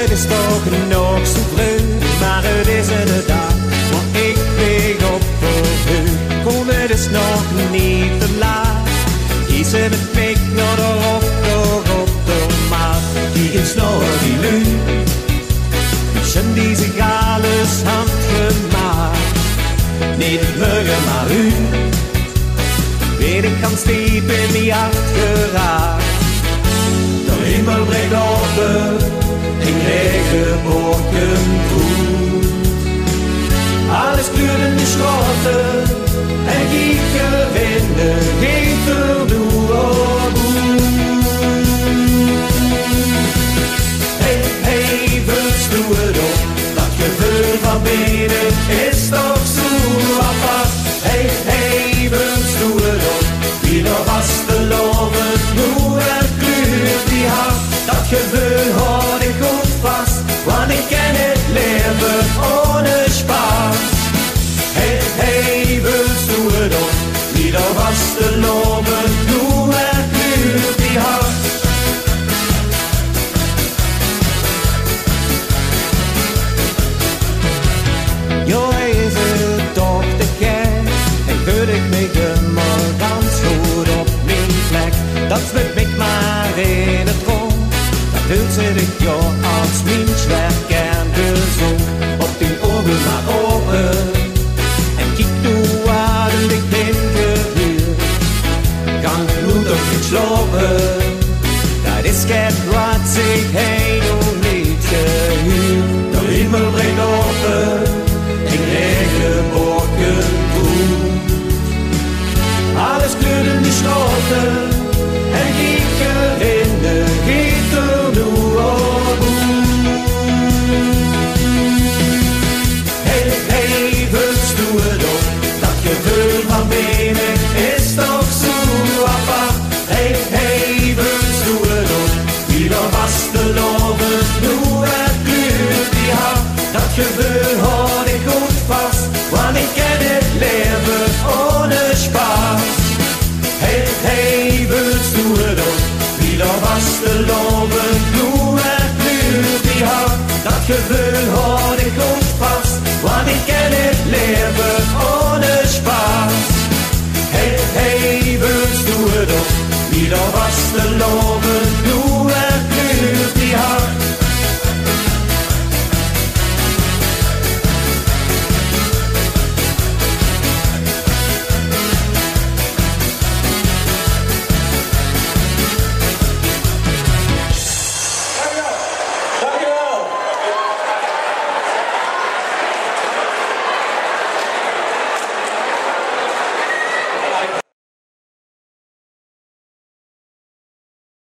het is toch nog zo vroeg, maar het is inderdaad waar ik weg op verheug. Kom, het is nog niet te laat. Hier zit het weg naar de maat. Kijk eens naar die lui, mensen die zich alles handgemaakt. Niet het morgen maar u, weet ik kan diep in die hart geraakt. De hemel breekt open, ik regenbogen toe. Alles kleurt in de schotten en gieken vinden geen verdoe. Hey, wust doe het op, dat gevoel van binnen is toch zo apart. Hey, wust doe het op, wie nog was te loven, hoe er kleurt die hart. Dat gevoel houd ik goed vast, want ik ken het leven ohne spaas. Hey, wust doe het op, wie nog was te loven, hoe er kleurt die hart. Jo, hij is het toch te gek. Hij voelt ik me helemaal ganz goed op mijn plek. Dat zwit mij maar in het rond. Dat voelt zich jo als mijn zwerk gern gezond. Op die ogen maar open. En kijk nu waar ik hingehuurd. Kan nu toch niet slopen. Dat is geen wat zich heen nog niet gehuurd. De hemel breekt open. Ik regenbogen toe. Alles kleurt in die schoten en gieken in de gieter nu. Hey, wust doe het op, dat gevoel van binnen is toch zo apart. Hey, wust doe het op, wie nog was te loven, hoe het kleurt die hart. Dat gevoel houd ik goed vast, want ik ken het leven ohne spaas. Hey, wust doe het op, wie nog was te loven, hoe het kleurt die hart. Dat gevoel houd ik goed vast, want ik ken het leven ohne spaas. Hey, wust doe het op, wie nog was te loven, hoe het kleurt die hart.